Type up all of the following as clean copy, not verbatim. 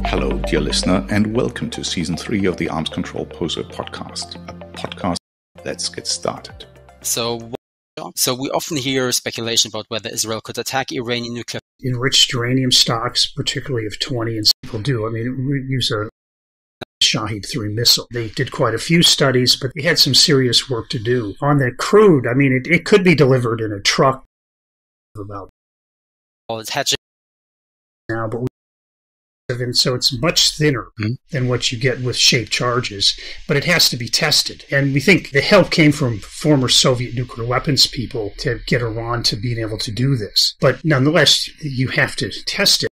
Hello, dear listener, and welcome to Season 3 of the Arms Control Poser podcast, a podcast. Let's get started. So we often hear speculation about whether Israel could attack Iranian nuclear. Enriched uranium stocks, particularly of 20, and people do. I mean, we use a Shahed-3 missile. They did quite a few studies, but they had some serious work to do. On the crude, I mean, it could be delivered in a truck about All its hedging. now, but and so it's much thinner than what you get with shaped charges, but it has to be tested. And we think the help came from former Soviet nuclear weapons people to get Iran to being able to do this. But nonetheless, you have to test it.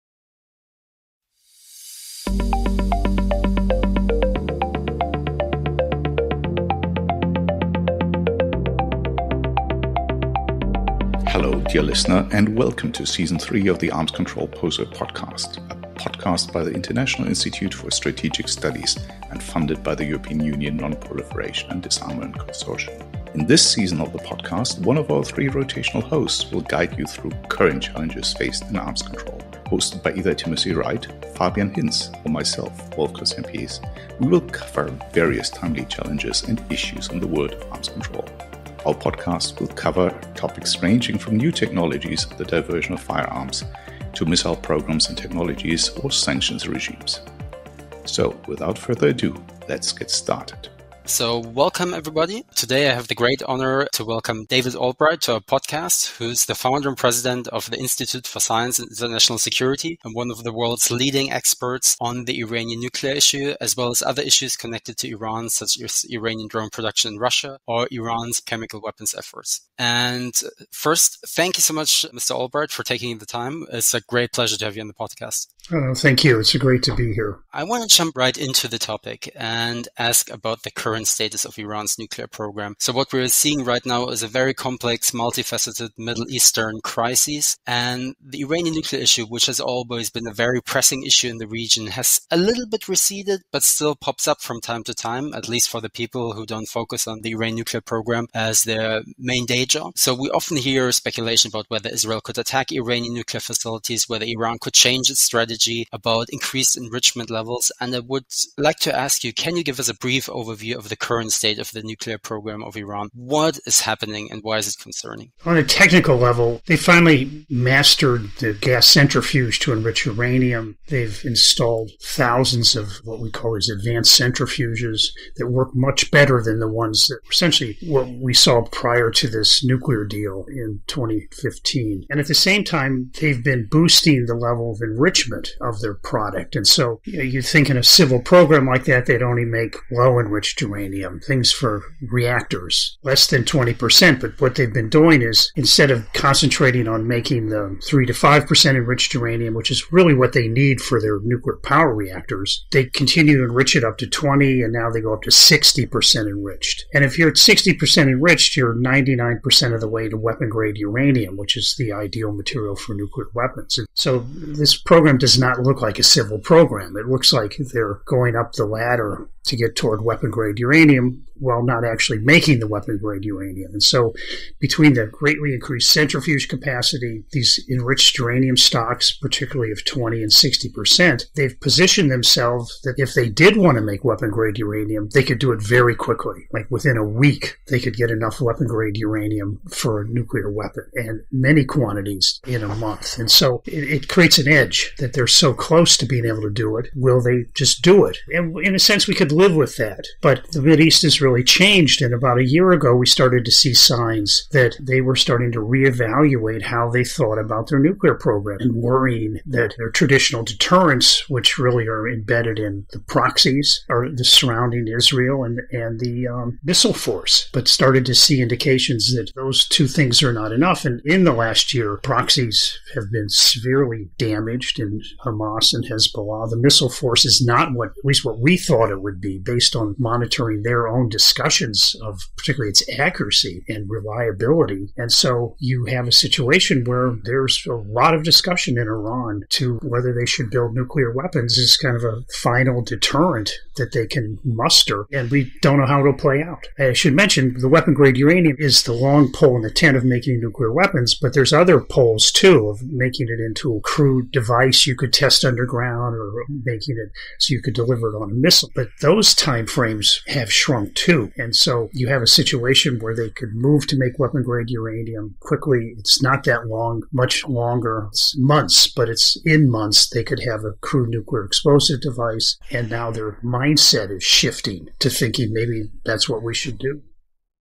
Hello, dear listener, and welcome to Season 3 of the Arms Control Poser podcast, a podcast by the International Institute for Strategic Studies and funded by the European Union Non-Proliferation and Disarmament Consortium. In this season of the podcast, one of our three rotational hosts will guide you through current challenges faced in arms control. Hosted by either Timothy Wright, Fabian Hinz, or myself, Wolfgang Sempies, we will cover various timely challenges and issues in the world of arms control. Our podcast will cover topics ranging from new technologies, the diversion of firearms, to missile programs and technologies or sanctions regimes. So, without further ado, let's get started. So welcome, everybody. Today I have the great honor to welcome David Albright to our podcast, who's the founder and president of the Institute for Science and International Security and one of the world's leading experts on the Iranian nuclear issue, as well as other issues connected to Iran, such as Iranian drone production in Russia or Iran's chemical weapons efforts. And first, thank you so much, Mr. Albright, for taking the time. It's a great pleasure to have you on the podcast. Thank you. It's great to be here. I want to jump right into the topic and ask about the current status of Iran's nuclear program. So what we're seeing right now is a very complex, multifaceted Middle Eastern crisis. And the Iranian nuclear issue, which has always been a very pressing issue in the region, has a little bit receded, but still pops up from time to time, at least for the people who don't focus on the Iranian nuclear program as their main day job. So we often hear speculation about whether Israel could attack Iranian nuclear facilities, whether Iran could change its strategy, about increased enrichment levels. And I would like to ask you, can you give us a brief overview of the current state of the nuclear program of Iran? What is happening and why is it concerning? On a technical level, they finally mastered the gas centrifuge to enrich uranium. They've installed thousands of what we call these advanced centrifuges that work much better than the ones that essentially what we saw prior to this nuclear deal in 2015. And at the same time, they've been boosting the level of enrichment of their product. And so you think in a civil program like that, they'd only make low enriched uranium, things for reactors, less than 20%. But what they've been doing is instead of concentrating on making the 3 to 5% enriched uranium, which is really what they need for their nuclear power reactors, they continue to enrich it up to 20, and now they go up to 60% enriched. And if you're at 60% enriched, you're 99% of the way to weapon-grade uranium, which is the ideal material for nuclear weapons. And so this program does not look like a civil program. It looks like they're going up the ladder to get toward weapon-grade uranium while not actually making the weapon-grade uranium. And so between the greatly increased centrifuge capacity, these enriched uranium stocks, particularly of 20 and 60%, they've positioned themselves that if they did want to make weapon-grade uranium, they could do it very quickly. Like within a week, they could get enough weapon-grade uranium for a nuclear weapon, and many quantities in a month. And so it creates an edge that they're so close to being able to do it. Will they just do it? And in a sense, we could live with that. But the Mideast has really changed, and about a year ago, we started to see signs that they were starting to reevaluate how they thought about their nuclear program and worrying that their traditional deterrents, which really are embedded in the proxies, are the surrounding Israel and the missile force, but started to see indications that those two things are not enough. And in the last year, proxies have been severely damaged in Hamas and Hezbollah. The missile force is not at least what we thought it would be based on monitoring their own discussions of particularly its accuracy and reliability. And so you have a situation where there's a lot of discussion in Iran to whether they should build nuclear weapons as kind of a final deterrent that they can muster. And we don't know how it'll play out. I should mention the weapon-grade uranium is the long pole in the tent of making nuclear weapons, but there's other poles, too, of making it into a crude device you could test underground or making it so you could deliver it on a missile. But those time frames have shrunk, too. And so you have a situation where they could move to make weapon-grade uranium quickly. It's not that long, much longer. It's months, but it's in months they could have a crude nuclear explosive device. And now their mindset is shifting to thinking maybe that's what we should do.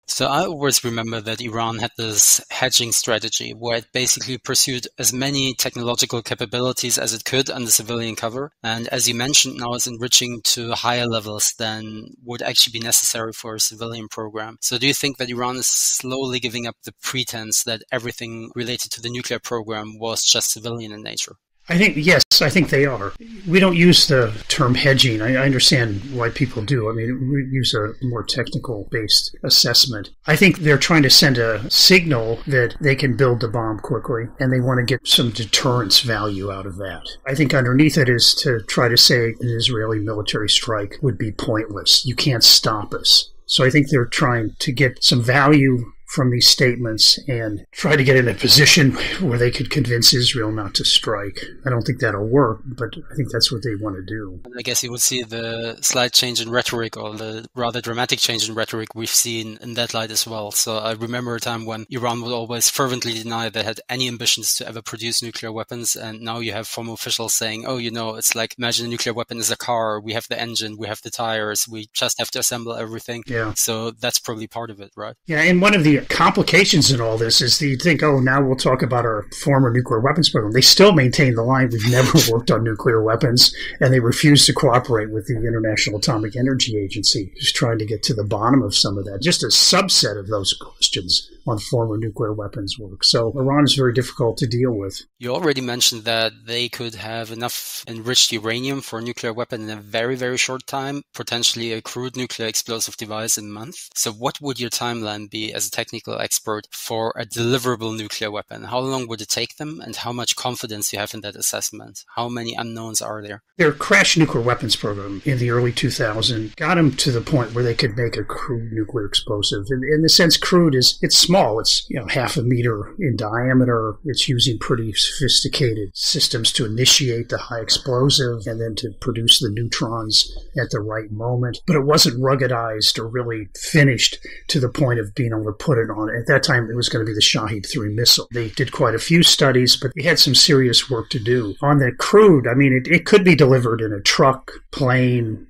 So I always remember that Iran had this hedging strategy where it basically pursued as many technological capabilities as it could under civilian cover. And as you mentioned, now it's enriching to higher levels than would actually be necessary for a civilian program. So do you think that Iran is slowly giving up the pretense that everything related to the nuclear program was just civilian in nature? I think, yes, I think they are. We don't use the term hedging. I understand why people do. I mean, we use a more technical-based assessment. I think they're trying to send a signal that they can build the bomb quickly, and they want to get some deterrence value out of that. I think underneath it is to try to say an Israeli military strike would be pointless. You can't stop us. So I think they're trying to get some value from these statements and try to get in a position where they could convince Israel not to strike. I don't think that'll work, but I think that's what they want to do. I guess you would see the slight change in rhetoric, or the rather dramatic change in rhetoric we've seen in that light as well. So I remember a time when Iran would always fervently deny they had any ambitions to ever produce nuclear weapons, and now you have former officials saying, oh, it's like, imagine a nuclear weapon is a car, we have the engine, we have the tires, we just have to assemble everything. Yeah. So that's probably part of it, right? Yeah, and one of the complications in all this is that you think, oh, now we'll talk about our former nuclear weapons program. They still maintain the line, we've never worked on nuclear weapons, and they refuse to cooperate with the International Atomic Energy Agency, just trying to get to the bottom of some of that. Just a subset of those questions on former nuclear weapons work. So Iran is very difficult to deal with. You already mentioned that they could have enough enriched uranium for a nuclear weapon in a very, very short time, potentially a crude nuclear explosive device in a month. So what would your timeline be as a technical expert for a deliverable nuclear weapon? How long would it take them, and how much confidence do you have in that assessment? How many unknowns are there? Their crash nuclear weapons program in the early 2000s got them to the point where they could make a crude nuclear explosive. In the sense, crude is, it's small. It's half a meter in diameter. It's using pretty sophisticated systems to initiate the high explosive and then to produce the neutrons at the right moment. But it wasn't ruggedized or really finished to the point of being able to put it on. At that time, it was going to be the Shahed 3 missile. They did quite a few studies, but they had some serious work to do. On the crude, I mean, it could be delivered in a truck, plane,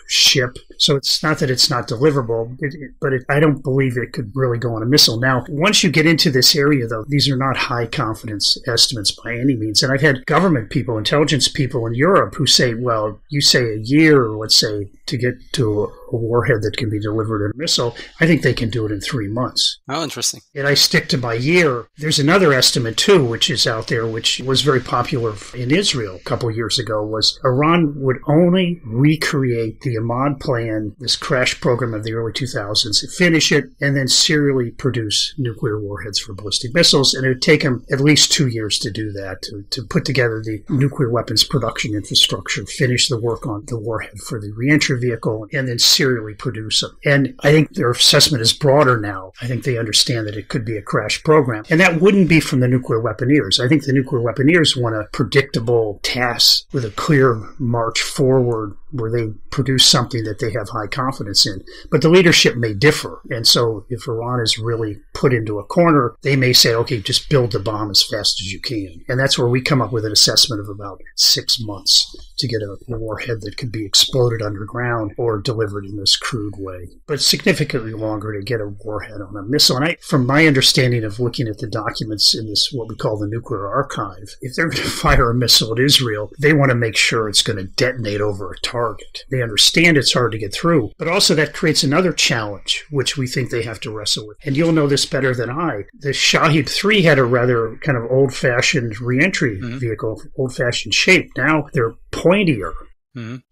ship. So it's not that it's not deliverable, but I don't believe it could really go on a missile. Now, once you get into this area, though, these are not high confidence estimates by any means. And I've had government people, intelligence people in Europe who say, well, you say a year, let's say, to get to a warhead that can be delivered in a missile. I think they can do it in 3 months. Oh, interesting. And I stick to my year. There's another estimate, too, which is out there, which was very popular in Israel a couple of years ago, was Iran would only recreate the Ahmad plan, this crash program of the early 2000s, finish it, and then serially produce nuclear warheads for ballistic missiles. And it would take them at least 2 years to do that, to put together the nuclear weapons production infrastructure, finish the work on the warhead for the reentry vehicle, and then serially produce them. And I think their assessment is broader now. I think they understand that it could be a crash program. And that wouldn't be from the nuclear weaponeers. I think the nuclear weaponeers want a predictable task with a clear march forward where they produce something that they have high confidence in. But the leadership may differ. And so if Iran is really put into a corner, they may say, okay, just build the bomb as fast as you can. And that's where we come up with an assessment of about 6 months to get a warhead that could be exploded underground or delivered in this crude way. But significantly longer to get a warhead on a missile. And from my understanding of looking at the documents in this, what we call the nuclear archive, if they're going to fire a missile at Israel, they want to make sure it's going to detonate over a target. They understand it's hard to get through, but also that creates another challenge, which we think they have to wrestle with. And you'll know this better than I. The Shahed 3 had a rather kind of old-fashioned reentry vehicle, old-fashioned shape. Now they're pointier.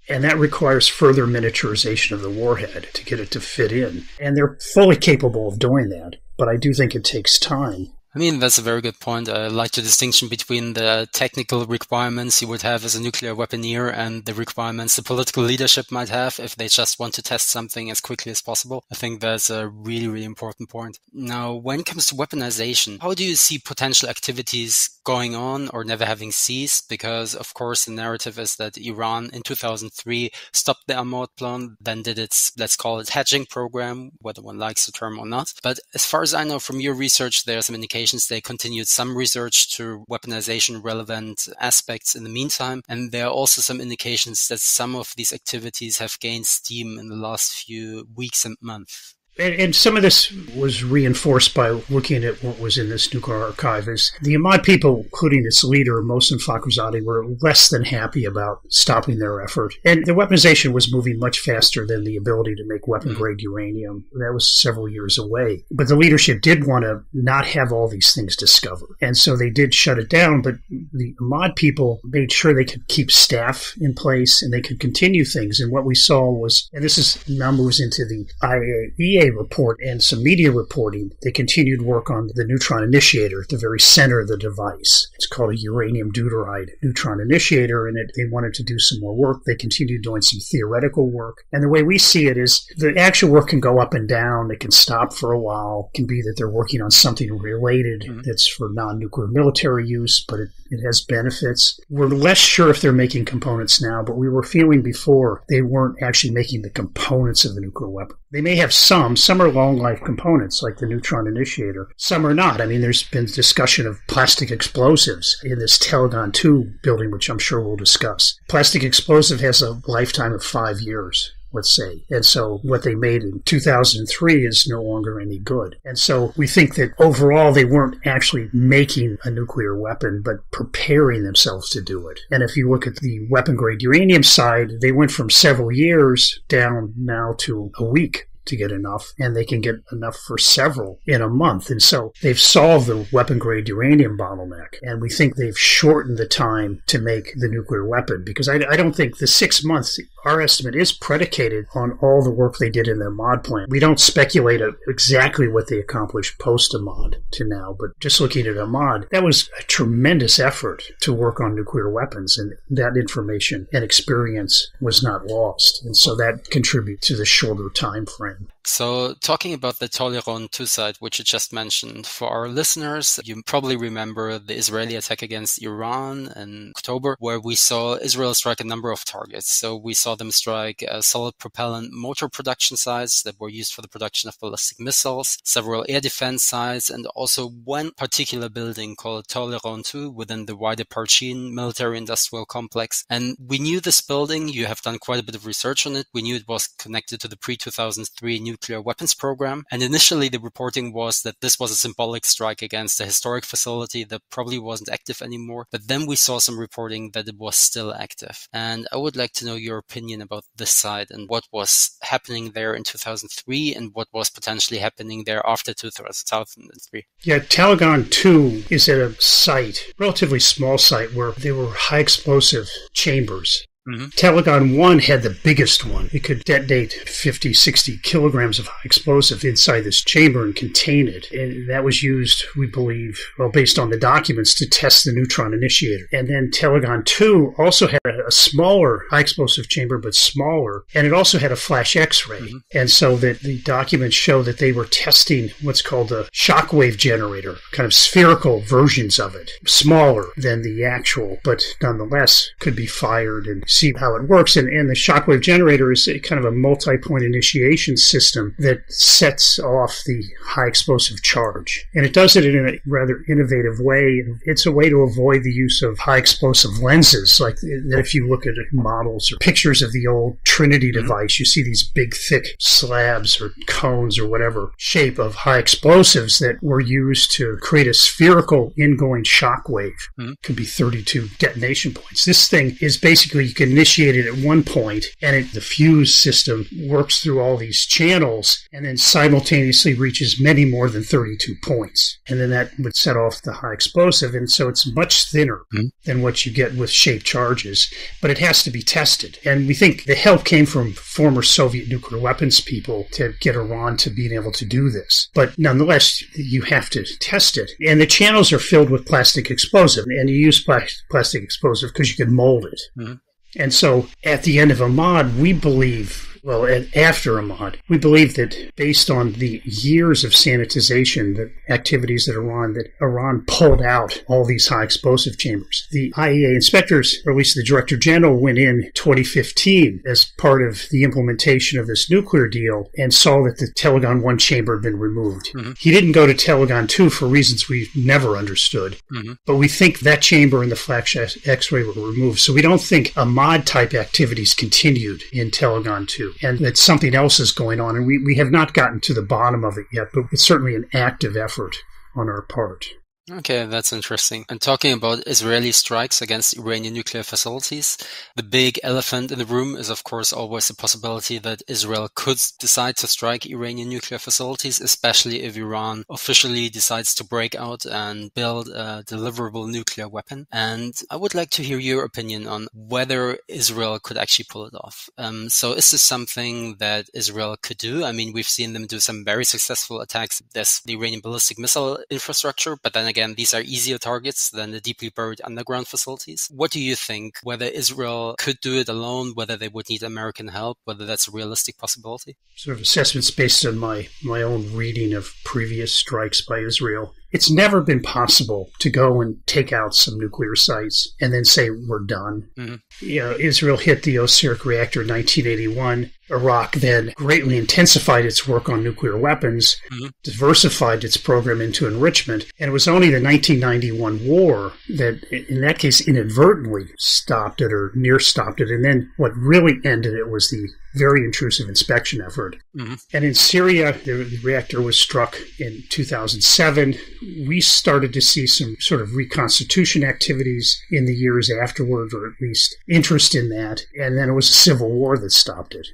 And that requires further miniaturization of the warhead to get it to fit in. And they're fully capable of doing that, but I do think it takes time. I mean, that's a very good point. I like the distinction between the technical requirements you would have as a nuclear weaponeer and the requirements the political leadership might have if they just want to test something as quickly as possible. I think that's a really, really important point. Now, when it comes to weaponization, how do you see potential activities going on or never having ceased? Because, of course, the narrative is that Iran in 2003 stopped the Ahmad plan, then did its, let's call it, hedging program, whether one likes the term or not. But as far as I know from your research, there are some indications they continued some research to weaponization relevant aspects in the meantime. And there are also some indications that some of these activities have gained steam in the last few weeks and months. And some of this was reinforced by looking at what was in this nuclear archive. Is the Ahmad people, including its leader, Mohsen Fakhrizadeh, were less than happy about stopping their effort. And the weaponization was moving much faster than the ability to make weapon-grade uranium. That was several years away. But the leadership did want to not have all these things discovered. And so they did shut it down, but the Ahmad people made sure they could keep staff in place and they could continue things. And what we saw was, and this is now moves into the IAEA report and some media reporting, they continued work on the neutron initiator at the very center of the device. It's called a uranium deuteride neutron initiator, and they wanted to do some more work. They continued doing some theoretical work. And the way we see it is the actual work can go up and down. It can stop for a while. It can be that they're working on something related that's for non-nuclear military use, but it has benefits. We're less sure if they're making components now, but we were feeling before they weren't actually making the components of a nuclear weapon. They may have some are long-life components, like the neutron initiator. Some are not. I mean, there's been discussion of plastic explosives in this Telegon 2 building, which I'm sure we'll discuss. Plastic explosive has a lifetime of 5 years. Let's say. And so what they made in 2003 is no longer any good. And so we think that overall they weren't actually making a nuclear weapon, but preparing themselves to do it. And if you look at the weapon-grade uranium side, they went from several years down now to a week to get enough, and they can get enough for several in a month. And so they've solved the weapon-grade uranium bottleneck, and we think they've shortened the time to make the nuclear weapon, because I don't think the 6 months, our estimate is predicated on all the work they did in their Ahmad plant. We don't speculate exactly what they accomplished post-Ahmad to now, but just looking at Ahmad, that was a tremendous effort to work on nuclear weapons, and that information and experience was not lost. And so that contributes to the shorter time frame. So talking about the Toleron 2 site, which you just mentioned, for our listeners, you probably remember the Israeli attack against Iran in October, where we saw Israel strike a number of targets. So we saw them strike solid propellant motor production sites that were used for the production of ballistic missiles, several air defense sites, and also one particular building called Toleron 2 within the wider Parchin military-industrial complex. And we knew this building. You have done quite a bit of research on it. We knew it was connected to the pre-2003 nuclear weapons program. And initially the reporting was that this was a symbolic strike against a historic facility that probably wasn't active anymore. But then we saw some reporting that it was still active. And I would like to know your opinion about this site and what was happening there in 2003 and what was potentially happening there after 2003. Yeah, Telegon 2 is at a site, relatively small site, where there were high explosive chambers. Telegon 1 had the biggest one. It could detonate 50, 60 kilograms of high explosive inside this chamber and contain it. And that was used, we believe, well, based on the documents, to test the neutron initiator. And then Telegon 2 also had a smaller high explosive chamber, but smaller. And it also had a flash X-ray. And so that the documents show that they were testing what's called a shockwave generator, kind of spherical versions of it, smaller than the actual, but nonetheless could be fired and see how it works. And the shockwave generator is a kind of a multi-point initiation system that sets off the high explosive charge. And it does it in a rather innovative way. It's a way to avoid the use of high explosive lenses. Like if you look at models or pictures of the old Trinity device, you see these big, thick slabs or cones or whatever shape of high explosives that were used to create a spherical ingoing shockwave. Could be 32 detonation points. This thing is basically, you can initiated at one point, and the fuse system works through all these channels and then simultaneously reaches many more than 32 points. And then that would set off the high explosive. And so it's much thinner than what you get with shaped charges, but it has to be tested. And we think the help came from former Soviet nuclear weapons people to get Iran to being able to do this. But nonetheless, you have to test it. And the channels are filled with plastic explosive, and you use plastic explosive because you can mold it. And so at the end of Ahmad, we believe, after Ahmad, we believe that based on the years of sanitization, the activities that Iran pulled out all these high explosive chambers. The IAEA inspectors, or at least the Director General, went in 2015 as part of the implementation of this nuclear deal and saw that the Telegon 1 chamber had been removed. He didn't go to Telegon 2 for reasons we've never understood, but we think that chamber and the flash X-ray were removed. So we don't think Ahmad-type activities continued in Telegon 2. And that something else is going on. And we have not gotten to the bottom of it yet, but it's certainly an active effort on our part. Okay, that's interesting. And talking about Israeli strikes against Iranian nuclear facilities, the big elephant in the room is, of course, always the possibility that Israel could decide to strike Iranian nuclear facilities, especially if Iran officially decides to break out and build a deliverable nuclear weapon. And I would like to hear your opinion on whether Israel could actually pull it off. So is this something that Israel could do? I mean, we've seen them do some very successful attacks. There's the Iranian ballistic missile infrastructure, but then again, these are easier targets than the deeply buried underground facilities. What do you think? Whether Israel could do it alone, whether they would need American help, whether that's a realistic possibility? Sort of assessments based on my own reading of previous strikes by Israel. It's never been possible to go and take out some nuclear sites and then say we're done. Israel hit the Osiris reactor in 1981. Iraq then greatly intensified its work on nuclear weapons, diversified its program into enrichment, and it was only the 1991 war that, in that case, inadvertently stopped it or near stopped it. And then what really ended it was the very intrusive inspection effort. And in Syria, the reactor was struck in 2007. We started to see some sort of reconstitution activities in the years afterward, or at least interest in that. And then it was a civil war that stopped it.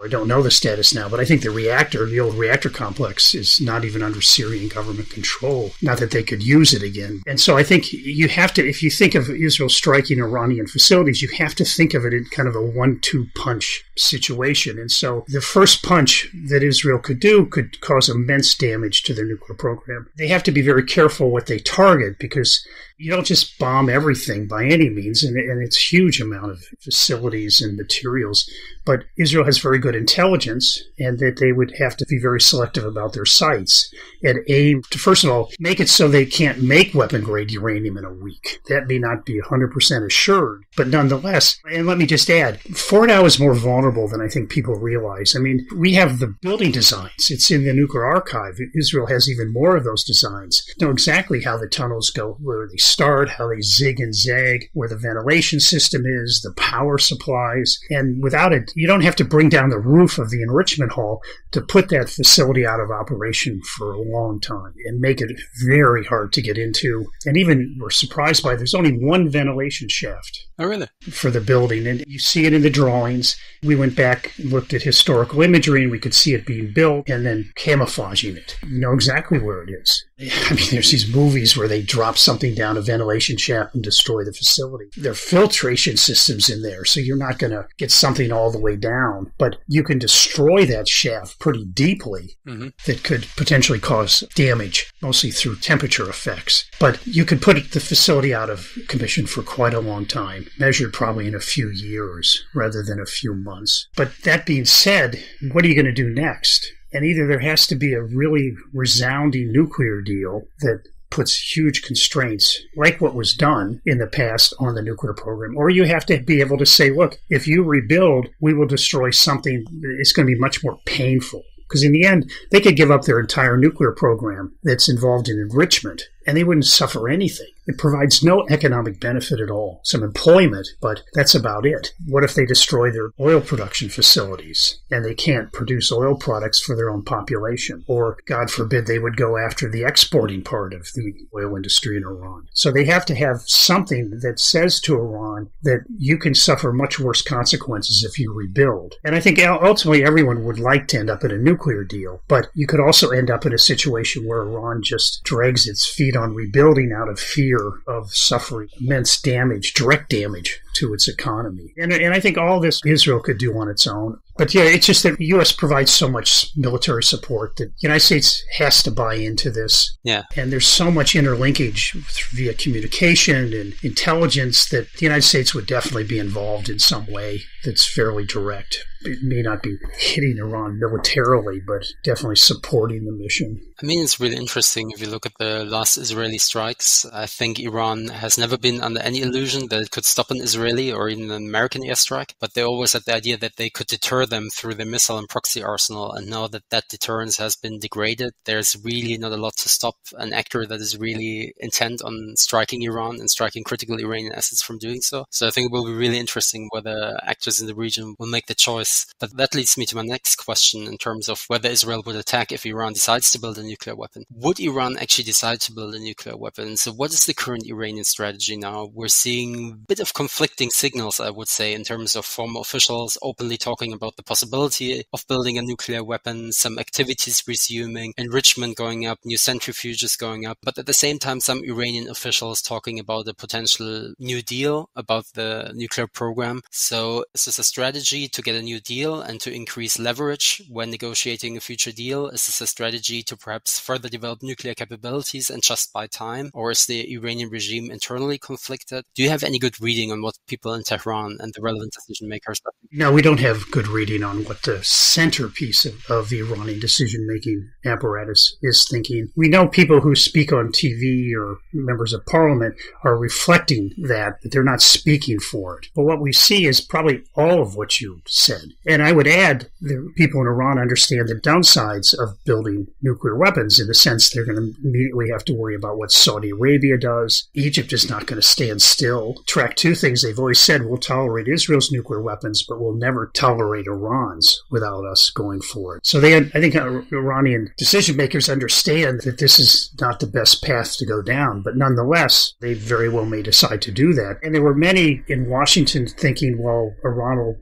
I don't know the status now, but I think the old reactor complex is not even under Syrian government control. Not that they could use it again. And so I think you have to, if you think of Israel striking Iranian facilities, you have to think of it in kind of a 1-2 punch situation. And so the first punch that Israel could do could cause immense damage to their nuclear program. They have to be very careful what they target, because you don't just bomb everything by any means, and it's a huge amount of facilities and materials. But Israel has very good intelligence, and that they would have to be very selective about their sites and aim to, first of all, make it so they can't make weapon-grade uranium in a week. That may not be 100% assured, but nonetheless, and let me just add, Fordow is more vulnerable than I think people realize. I mean, we have the building designs. It's in the nuclear archive. Israel has even more of those designs. Know exactly how the tunnels go, where they start, how they zig and zag, where the ventilation system is, the power supplies, and without it, you don't have to bring down the roof of the enrichment hall to put that facility out of operation for a long time and make it very hard to get into. And even we're surprised by there's only one ventilation shaft. Oh, really? For the building. And you see it in the drawings. We went back and looked at historical imagery, and we could see it being built and then camouflaging it. You know exactly where it is. I mean, there's these movies where they drop something down a ventilation shaft and destroy the facility. There are filtration systems in there, so you're not going to get something all the way down. But you can destroy that shaft pretty deeply that could potentially cause damage, mostly through temperature effects. But you could put the facility out of commission for quite a long time, measured probably in a few years rather than a few months. But that being said, what are you going to do next? And either there has to be a really resounding nuclear deal that puts huge constraints, like what was done in the past on the nuclear program, or you have to be able to say, look, if you rebuild, we will destroy something. It's going to be much more painful. Because in the end, they could give up their entire nuclear program that's involved in enrichment and they wouldn't suffer anything. It provides no economic benefit at all. Some employment, but that's about it. What if they destroy their oil production facilities and they can't produce oil products for their own population? Or, God forbid, they would go after the exporting part of the oil industry in Iran. So they have to have something that says to Iran that you can suffer much worse consequences if you rebuild. And I think ultimately everyone would like to end up in a nuclear deal, but you could also end up in a situation where Iran just drags its feet on rebuilding out of fear of suffering immense damage, direct damage to its economy. And I think all this Israel could do on its own. But yeah, it's just that the U.S. provides so much military support that the United States has to buy into this. Yeah. And there's so much interlinkage via communication and intelligence that the United States would definitely be involved in some way that's fairly direct. It may not be hitting Iran militarily, but definitely supporting the mission. I mean, it's really interesting if you look at the last Israeli strikes. I think Iran has never been under any illusion that it could stop an Israeli or even an American airstrike, but they always had the idea that they could deter them through their missile and proxy arsenal. And now that that deterrence has been degraded, there's really not a lot to stop an actor that is really intent on striking Iran and striking critical Iranian assets from doing so. So I think it will be really interesting whether actors in the region will make the choice. But that leads me to my next question in terms of whether Israel would attack if Iran decides to build a nuclear weapon. Would Iran actually decide to build a nuclear weapon? So what is the current Iranian strategy now? We're seeing a bit of conflicting signals, I would say, in terms of former officials openly talking about the possibility of building a nuclear weapon, some activities resuming, enrichment going up, new centrifuges going up. But at the same time, some Iranian officials talking about a potential new deal about the nuclear program. So is this a strategy to get a new deal and to increase leverage when negotiating a future deal? Is this a strategy to perhaps further develop nuclear capabilities and just buy time? Or is the Iranian regime internally conflicted? Do you have any good reading on what people in Tehran and the relevant decision makers are thinking? No, we don't have good reading on what the centerpiece of the Iranian decision-making apparatus is thinking. We know people who speak on TV or members of parliament are reflecting that they're not speaking for it. But what we see is probably all of what you said. And I would add the people in Iran understand the downsides of building nuclear weapons in the sense they're going to immediately have to worry about what Saudi Arabia does. Egypt is not going to stand still. Track two things they've always said: we'll tolerate Israel's nuclear weapons, but we'll never tolerate Iran's without us going for it. So I think Iranian decision makers understand that this is not the best path to go down, but nonetheless, they very well may decide to do that. And there were many in Washington thinking, well, Iran will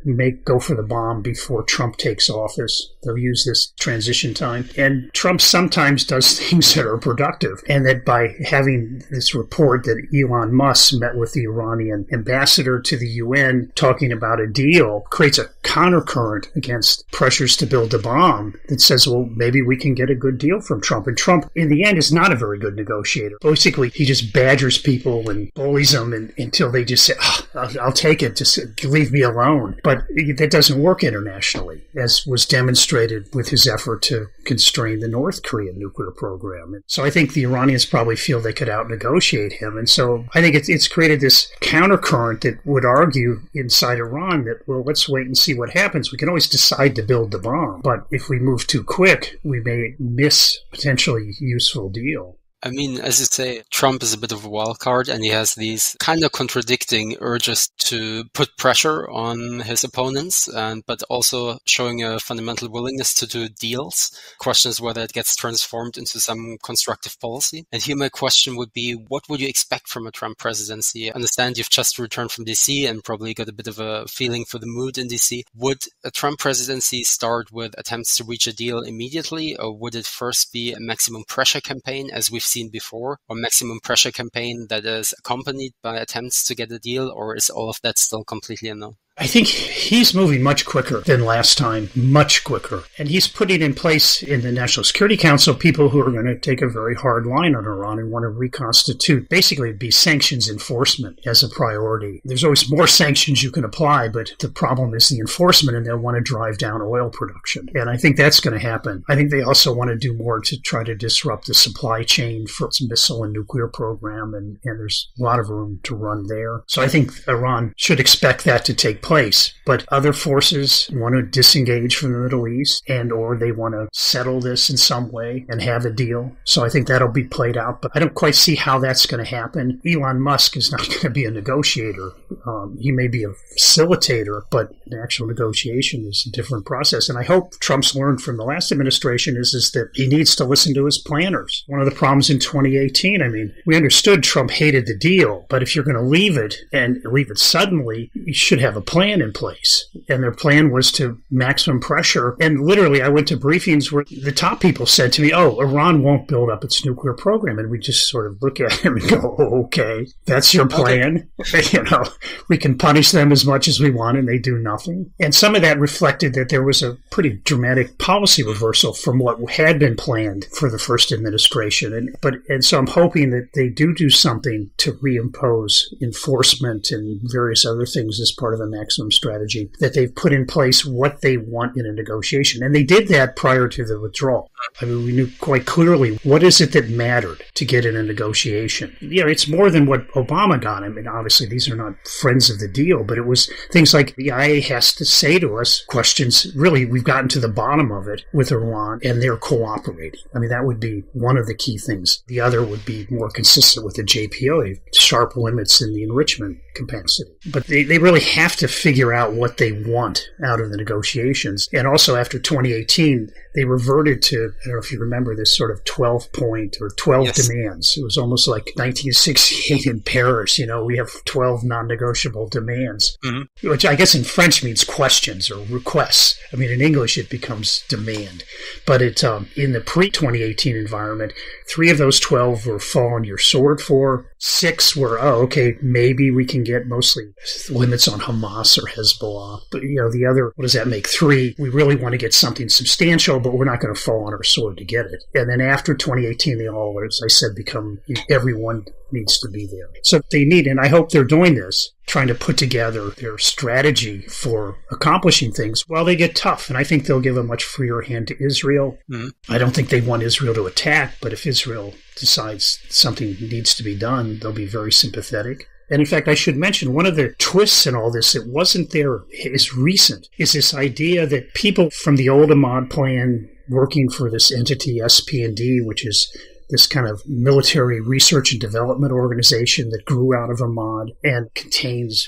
go for the bomb before Trump takes office. They'll use this transition time. And Trump sometimes does things that are productive. And that by having this report that Elon Musk met with the Iranian ambassador to the UN talking about a deal creates a countercurrent against pressures to build a bomb that says, well, maybe we can get a good deal from Trump. And Trump, in the end, is not a very good negotiator. Basically, he just badgers people and bullies them until they just say, I'll take it, just leave me alone. But that doesn't work internationally, as was demonstrated with his effort to constrain the North Korean nuclear program. And so I think the Iranians probably feel they could out-negotiate him. And so I think it's created this countercurrent that would argue inside Iran that, well, let's wait and see what happens. We can always decide to build the bomb, but if we move too quick, we may miss potentially usul deal. I mean, as you say, Trump is a bit of a wild card, and he has these kind of contradicting urges to put pressure on his opponents, but also showing a fundamental willingness to do deals. Question is whether it gets transformed into some constructive policy. And here my question would be, what would you expect from a Trump presidency? I understand you've just returned from DC and probably got a bit of a feeling for the mood in DC. Would a Trump presidency start with attempts to reach a deal immediately, or would it first be a maximum pressure campaign, as we've seen before, or maximum pressure campaign that is accompanied by attempts to get a deal, or is all of that still completely unknown? I think he's moving much quicker than last time, much quicker. And he's putting in place in the National Security Council people who are going to take a very hard line on Iran and want to reconstitute. Basically, it'd be sanctions enforcement as a priority. There's always more sanctions you can apply, but the problem is the enforcement, and they'll want to drive down oil production. And I think that's going to happen. I think they also want to do more to try to disrupt the supply chain for its missile and nuclear program, and there's a lot of room to run there. So I think Iran should expect that to take place. But other forces want to disengage from the Middle East and or they want to settle this in some way and have a deal. So I think that'll be played out. But I don't quite see how that's going to happen. Elon Musk is not going to be a negotiator. He may be a facilitator, but the actual negotiation is a different process. And I hope Trump's learned from the last administration is that he needs to listen to his planners. One of the problems in 2018, I mean, we understood Trump hated the deal, but if you're going to leave it and leave it suddenly, you should have a plan in place. And their plan was to maximum pressure. And literally, I went to briefings where the top people said to me, oh, Iran won't build up its nuclear program. And we just sort of look at him and go, oh, okay, that's your plan. Okay. We can punish them as much as we want and they do nothing. And some of that reflected that there was a pretty dramatic policy reversal from what had been planned for the first administration. And so I'm hoping that they do something to reimpose enforcement and various other things as part of a maximum strategy, that they've put in place what they want in a negotiation. And they did that prior to the withdrawal. I mean, we knew quite clearly what is it that mattered to get in a negotiation. It's more than what Obama got. I mean, obviously, these are not friends of the deal, but it was things like the IA has to say to us questions. Really, we've gotten to the bottom of it with Iran, and they're cooperating. I mean, that would be one of the key things. The other would be more consistent with the JPOA, sharp limits in the enrichment capacity. But they really have to figure out what they want out of the negotiations. And also after 2018, they reverted to, I don't know if you remember this sort of 12-point or 12 demands. It was almost like 1968 in Paris. We have 12 non-negotiable demands, which I guess in French means questions or requests. I mean, in English, it becomes demand. But it's in the pre-2018 environment, 3 of those 12 were fall on your sword for. 6 were, okay, maybe we can get mostly limits on Hamas or Hezbollah. But, the other, what does that make? 3, we really want to get something substantial, but we're not going to fall on our sword to get it. And then after 2018, they all, as I said, become, everyone needs to be there. So they need, and I hope they're doing this, trying to put together their strategy for accomplishing things while they get tough. And I think they'll give a much freer hand to Israel. I don't think they want Israel to attack, but if Israel decides something needs to be done, they'll be very sympathetic. And in fact, I should mention one of the twists in all this that wasn't there is recent, is this idea that people from the old Ahmad plan working for this entity, SP&D, which is this kind of military research and development organization that grew out of Ahmad and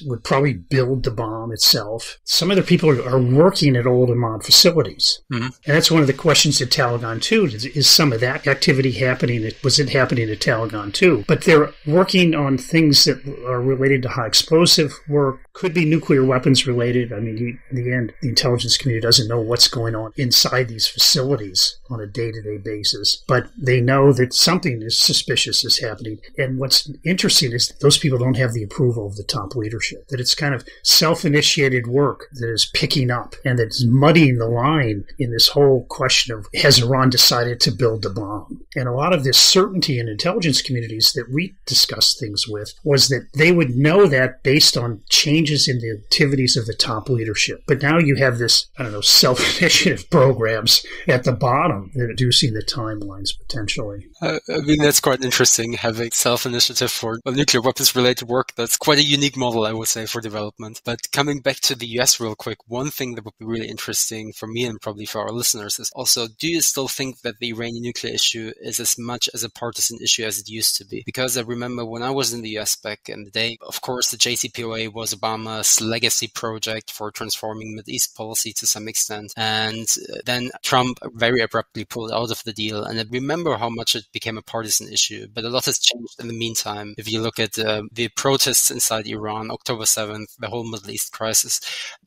would probably build the bomb itself. Some of the people are working at old Ahmad facilities. And that's one of the questions at Taliban 2. Is some of that activity happening? Was it happening at Taliban 2? But they're working on things that are related to high explosive work, could be nuclear weapons related. I mean, in the end, the intelligence community doesn't know what's going on inside these facilities on a day-to-day basis, but they know that something is suspicious is happening. And what's interesting is that those people don't have the approval of the top leadership, that it's kind of self-initiated work that is picking up and that's muddying the line in this whole question of, has Iran decided to build the bomb? And a lot of this certainty in intelligence communities that we discussed things with was that they would know that based on changes in the activities of the top leadership. But now you have this, self-initiative programs at the bottom that are reducing the timelines potentially. I mean, that's quite interesting, having self-initiative for nuclear weapons-related work. That's quite a unique model, I would say, for development. But coming back to the US real quick, one thing that would be really interesting for me and probably for our listeners is also, do you still think that the Iranian nuclear issue is as much as a partisan issue as it used to be? Because I remember when I was in the US back in the day, of course, the JCPOA was Obama's legacy project for transforming Middle East policy to some extent. And then Trump very abruptly pulled out of the deal. And I remember how much it became a partisan issue, but a lot has changed in the meantime. If you look at the protests inside Iran, October 7th, the whole Middle East crisis,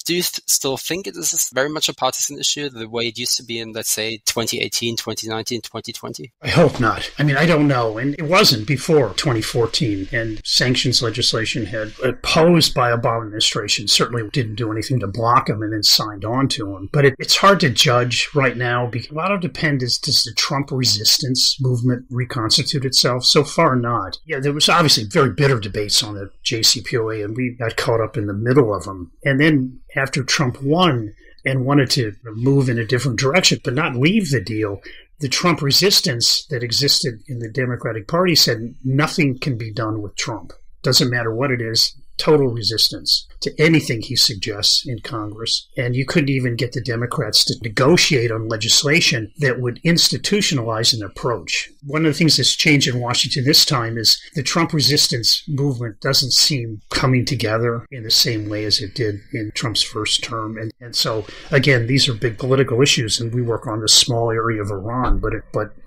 do you still think it is very much a partisan issue the way it used to be in, let's say, 2018, 2019, 2020? I hope not. I mean, I don't know. And it wasn't before 2014. And sanctions legislation had opposed by Obama administration certainly didn't do anything to block them and then signed on to them. But it's hard to judge right now because a lot of depends, does the Trump resistance movement reconstitute itself? So far, not. Yeah, there was obviously very bitter debates on the JCPOA, and we got caught up in the middle of them. And then after Trump won and wanted to move in a different direction, but not leave the deal, the Trump resistance that existed in the Democratic Party said nothing can be done with Trump. Doesn't matter what it is. total resistance to anything he suggests in Congress. And you couldn't even get the Democrats to negotiate on legislation that would institutionalize an approach. One of the things that's changed in Washington this time is the Trump resistance movement doesn't seem coming together in the same way as it did in Trump's first term. And so, again, these are big political issues, and we work on this small area of Iran. But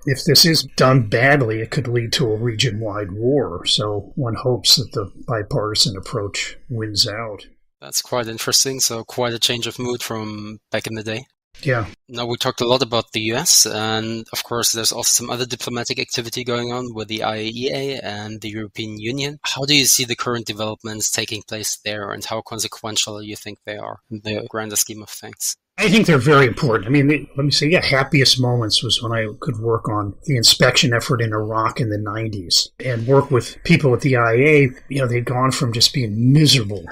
if this is done badly, it could lead to a region-wide war. So one hopes that the bipartisan approach wins out. That's quite interesting. So quite a change of mood from back in the day. Yeah. Now, we talked a lot about the US, and of course, there's also some other diplomatic activity going on with the IAEA and the European Union. How do you see the current developments taking place there, and how consequential you think they are in the grander scheme of things? I think they're very important. I mean, let me say, happiest moments was when I could work on the inspection effort in Iraq in the 90s and work with people at the IAEA. You know, they'd gone from just being miserable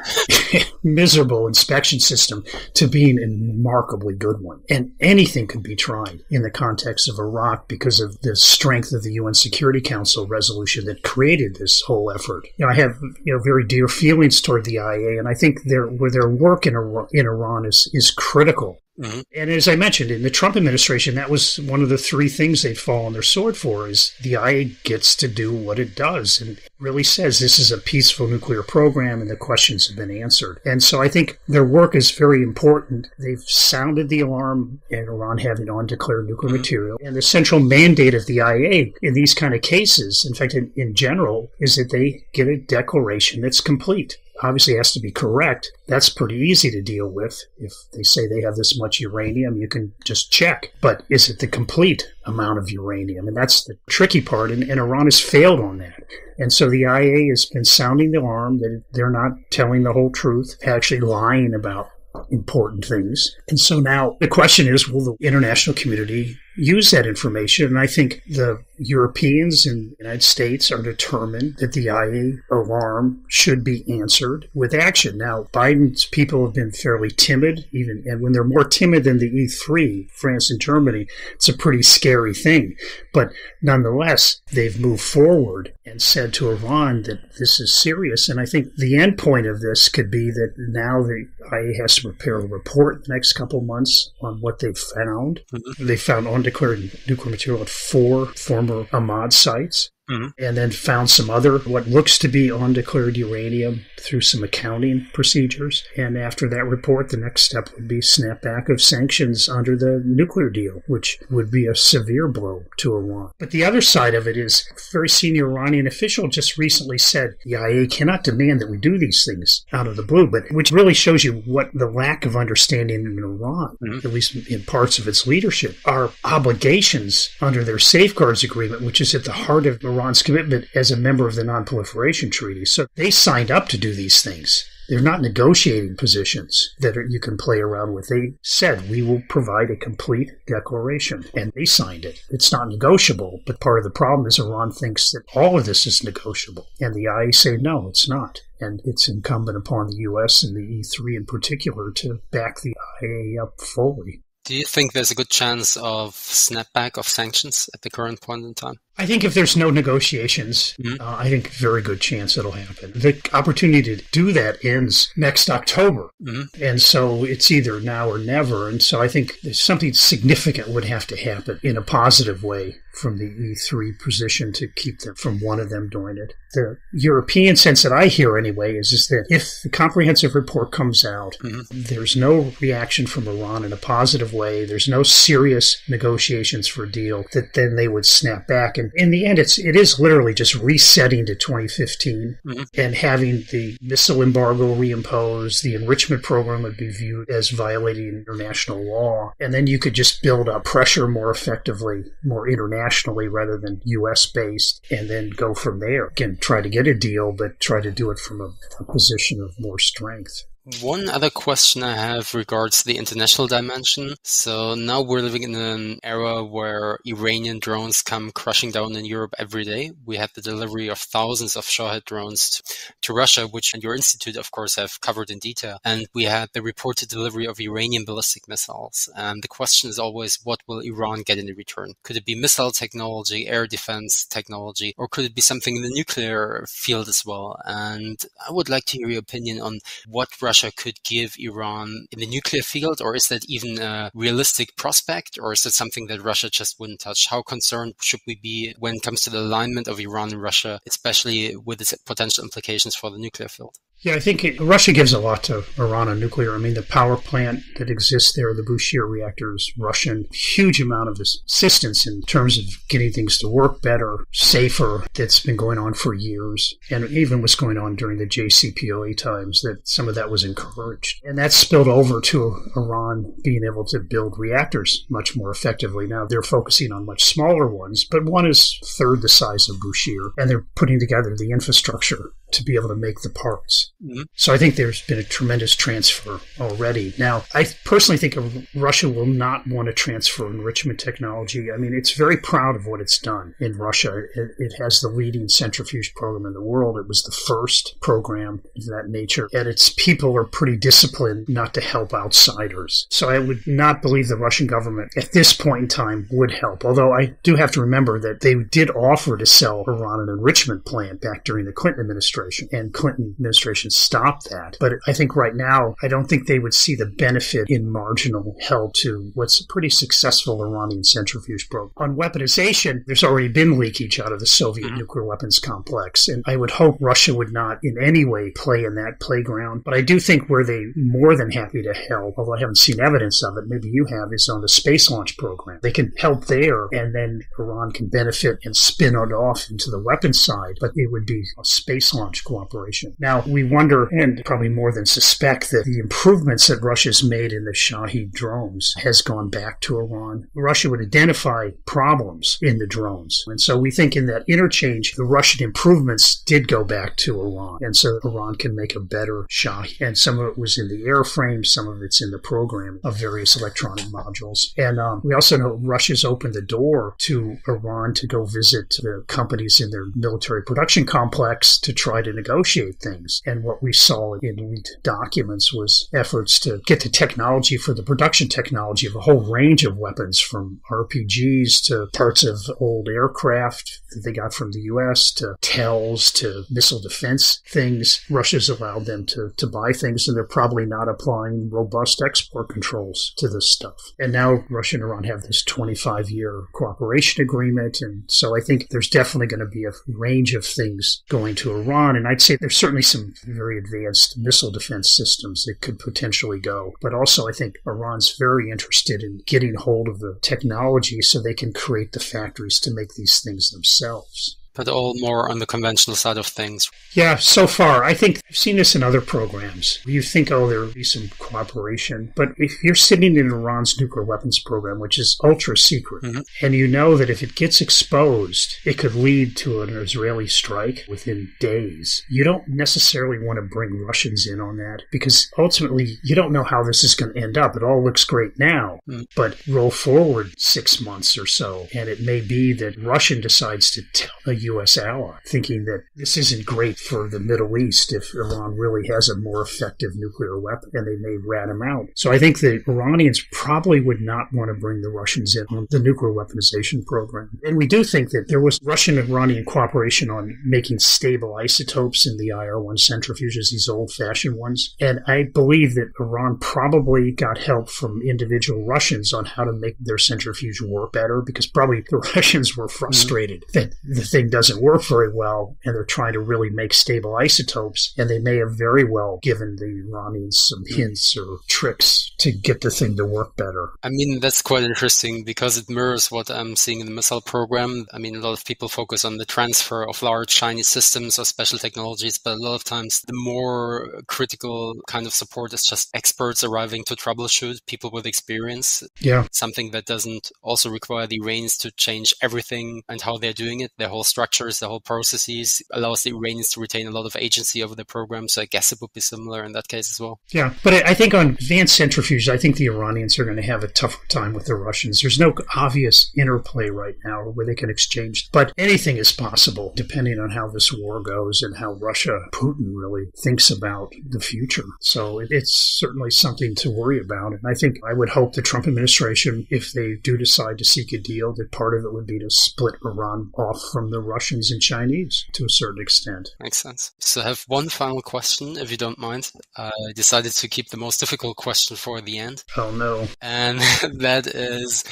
inspection system to being a remarkably good one. And anything could be tried in the context of Iraq because of the strength of the UN Security Council resolution that created this whole effort. You know, I have, very dear feelings toward the IAEA, and I think their work in Iran is critical. Mm-hmm. And as I mentioned, in the Trump administration, that was one of the three things they'd fall on their sword for, is the IAEA gets to do what it does and really says this is a peaceful nuclear program and the questions have been answered. And so I think their work is very important. They've sounded the alarm in Iran having undeclared nuclear material. And the central mandate of the IAEA in these kind of cases, in fact, in general, is that they get a declaration that's complete. Obviously, it has to be correct. That's pretty easy to deal with. If they say they have this much uranium, you can just check. But is it the complete amount of uranium? And that's the tricky part, and Iran has failed on that. And so the IAEA has been sounding the alarm that they're not telling the whole truth, actually lying about important things. And so now the question is, will the international community use that information? And I think the Europeans and the United States are determined that the IAEA alarm should be answered with action. Now, Biden's people have been fairly timid, and when they're more timid than the E3, France and Germany, it's a pretty scary thing. But nonetheless, they've moved forward and said to Iran that this is serious. And I think the end point of this could be that now the IAEA has to prepare a report in the next couple of months on what they've found. Mm-hmm. They found undeclared nuclear material at 4 former Ahmad sites. Mm-hmm. And then found some other, what looks to be undeclared uranium through some accounting procedures. And after that report, the next step would be snapback of sanctions under the nuclear deal, which would be a severe blow to Iran. But the other side of it is a very senior Iranian official just recently said the IAEA cannot demand that we do these things out of the blue, but which really shows you what the lack of understanding in Iran, mm-hmm. at least in parts of its leadership, are obligations under their safeguards agreement, which is at the heart of Iran's commitment as a member of the Non-Proliferation Treaty. So they signed up to do these things. They're not negotiating positions that you can play around with. They said, we will provide a complete declaration, and they signed it. It's not negotiable, but part of the problem is Iran thinks that all of this is negotiable, and the IAEA say, no, it's not. And it's incumbent upon the U.S. and the E3 in particular to back the IAEA up fully. Do you think there's a good chance of snapback of sanctions at the current point in time? I think if there's no negotiations, I think very good chance it'll happen. The opportunity to do that ends next October. Mm-hmm. And so it's either now or never. And so I think there's something significant would have to happen in a positive way from the E3 position to keep them from one of them doing it. The European sense that I hear anyway is that if the comprehensive report comes out, mm-hmm. there's no reaction from Iran in a positive way, there's no serious negotiations for a deal, that then they would snap back. And in the end, it is literally just resetting to 2015 mm-hmm. and having the missile embargo reimposed. The enrichment program would be viewed as violating international law. And then you could just build up pressure more effectively, more internationally rather than U.S.-based, and then go from there. Again, try to get a deal, but try to do it from a position of more strength. One other question I have regards the international dimension. So now we're living in an era where Iranian drones come crushing down in Europe every day. We had the delivery of thousands of Shahed drones to Russia, which your institute, of course, have covered in detail. And we had the reported delivery of Iranian ballistic missiles. And the question is always, what will Iran get in return? Could it be missile technology, air defense technology, or could it be something in the nuclear field as well? And I would like to hear your opinion on what Russia could give Iran in the nuclear field, or is that even a realistic prospect, or is that something that Russia just wouldn't touch? How concerned should we be when it comes to the alignment of Iran and Russia, especially with its potential implications for the nuclear field? Yeah, I think Russia gives a lot to Iran on nuclear. I mean, the power plant that exists there, the Bushehr reactors, Russian, huge amount of assistance in terms of getting things to work better, safer, that's been going on for years. And even what's going on during the JCPOA times, that some of that was encouraged. And that spilled over to Iran being able to build reactors much more effectively. Now, they're focusing on much smaller ones, but one is a third the size of Bushehr, and they're putting together the infrastructure to be able to make the parts. Mm-hmm. So I think there's been a tremendous transfer already. Now, I personally think Russia will not want to transfer enrichment technology. I mean, it's very proud of what it's done in Russia. It has the leading centrifuge program in the world. It was the first program of that nature. And its people are pretty disciplined not to help outsiders. So I would not believe the Russian government at this point in time would help. Although I do have to remember that they did offer to sell Iran an enrichment plant back during the Clinton administration. And Clinton administration stopped that. But I think right now, I don't think they would see the benefit in marginal help to what's a pretty successful Iranian centrifuge program. On weaponization, there's already been leakage out of the Soviet nuclear weapons complex. And I would hope Russia would not in any way play in that playground. But I do think where they more than happy to help, although I haven't seen evidence of it, maybe you have, is on the space launch program. They can help there, and then Iran can benefit and spin it off into the weapons side. But it would be a space launch cooperation. Now, we wonder, and probably more than suspect, that the improvements that Russia's made in the Shahed drones has gone back to Iran. Russia would identify problems in the drones. And so we think in that interchange, the Russian improvements did go back to Iran. And so Iran can make a better Shahed. And some of it was in the airframe, some of it's in the program of various electronic modules. And we also know Russia's opened the door to Iran to go visit the companies in their military production complex to try to negotiate things. And what we saw in leaked documents was efforts to get the technology for the production technology of a whole range of weapons, from RPGs to parts of old aircraft that they got from the U.S. to TELs to missile defense things. Russia's allowed them to buy things, and they're probably not applying robust export controls to this stuff. And now Russia and Iran have this 25-year cooperation agreement, and so I think there's definitely going to be a range of things going to Iran. And I'd say there's certainly some very advanced missile defense systems that could potentially go. But also I think Iran's very interested in getting hold of the technology so they can create the factories to make these things themselves. But all more on the conventional side of things. Yeah, so far. I think I've seen this in other programs. You think, there'll be some cooperation. But if you're sitting in Iran's nuclear weapons program, which is ultra secret, and you know that if it gets exposed, it could lead to an Israeli strike within days, you don't necessarily want to bring Russians in on that, because ultimately you don't know how this is going to end up. It all looks great now, but roll forward 6 months or so, and it may be that Russia decides to tell a U.S. ally, thinking that this isn't great for the Middle East if Iran really has a more effective nuclear weapon, and they may rat him out. So I think the Iranians probably would not want to bring the Russians in on the nuclear weaponization program. And we do think that there was Russian-Iranian cooperation on making stable isotopes in the IR-1 centrifuges, these old-fashioned ones. And I believe that Iran probably got help from individual Russians on how to make their centrifuge work better, because probably the Russians were frustrated that the thing doesn't work very well, and they're trying to really make stable isotopes, and they may have very well given the Iranians some hints or tricks to get the thing to work better. I mean, that's quite interesting because it mirrors what I'm seeing in the missile program. I mean, a lot of people focus on the transfer of large Chinese systems or special technologies, but a lot of times the more critical kind of support is just experts arriving to troubleshoot, people with experience. Yeah. Something that doesn't also require the Iranians to change everything and how they're doing it, their whole structure. structures, the whole processes, allows the Iranians to retain a lot of agency over the program. So I guess it would be similar in that case as well. Yeah, but I think on advanced centrifuges, I think the Iranians are going to have a tougher time with the Russians. There's no obvious interplay right now where they can exchange. But anything is possible depending on how this war goes and how Russia, Putin really thinks about the future. So it's certainly something to worry about. And I think I would hope the Trump administration, if they do decide to seek a deal, that part of it would be to split Iran off from the Russians and Chinese to a certain extent. Makes sense. So I have one final question, if you don't mind. I decided to keep the most difficult question for the end. Oh, no. And that is,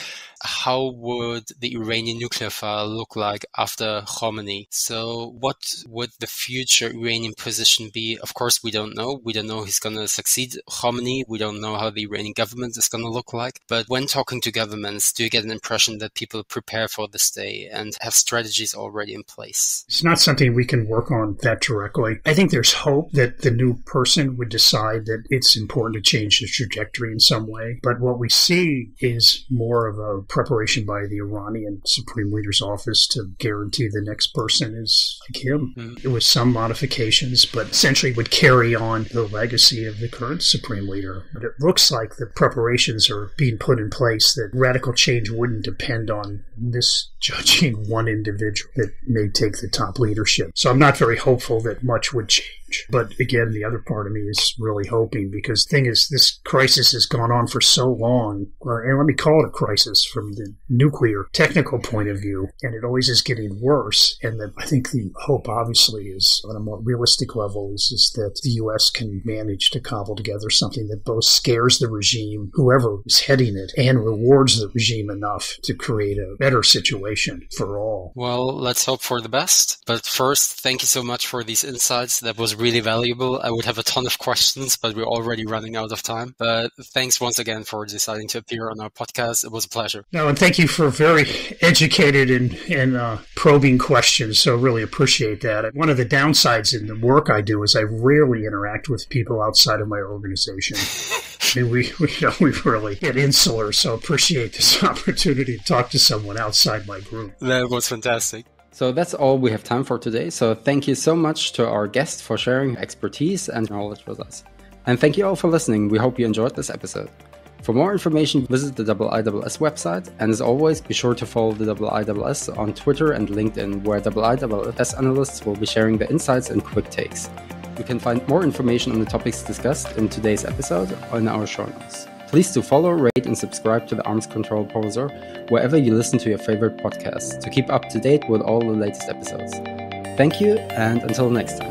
how would the Iranian nuclear file look like after Khomeini? So what would the future Iranian position be? Of course, we don't know. We don't know who's going to succeed Khomeini. We don't know how the Iranian government is going to look like. But when talking to governments, do you get an impression that people prepare for this day and have strategies already in place? It's not something we can work on that directly. I think there's hope that the new person would decide that it's important to change the trajectory in some way. But what we see is more of a preparation by the Iranian Supreme Leader's office to guarantee the next person is like him. With some modifications, but essentially would carry on the legacy of the current Supreme Leader. But it looks like the preparations are being put in place that radical change wouldn't depend on misjudging one individual that may take the top leadership. So I'm not very hopeful that much would change. But again, the other part of me is really hoping, because the thing is, this crisis has gone on for so long, and let me call it a crisis from the nuclear technical point of view, and it always is getting worse. And that I think the hope, obviously, is on a more realistic level, is that the U.S. can manage to cobble together something that both scares the regime, whoever is heading it, and rewards the regime enough to create a better situation for all. Well, let's hope for the best. But first, thank you so much for these insights. That was really valuable. I would have a ton of questions, but we're already running out of time. But thanks once again for deciding to appear on our podcast. It was a pleasure. No, and thank you for very educated and probing questions. So really appreciate that. One of the downsides in the work I do is I rarely interact with people outside of my organization. I mean, we really get insular, so appreciate this opportunity to talk to someone outside my group. That was fantastic. So that's all we have time for today. So thank you so much to our guest for sharing expertise and knowledge with us. And thank you all for listening. We hope you enjoyed this episode. For more information, visit the IISS website. And as always, be sure to follow the IISS on Twitter and LinkedIn, where IISS analysts will be sharing the insights and quick takes. You can find more information on the topics discussed in today's episode in our show notes. Please do follow, rate, and subscribe to the Arms Control Poser wherever you listen to your favorite podcasts to keep up to date with all the latest episodes. Thank you, and until next time.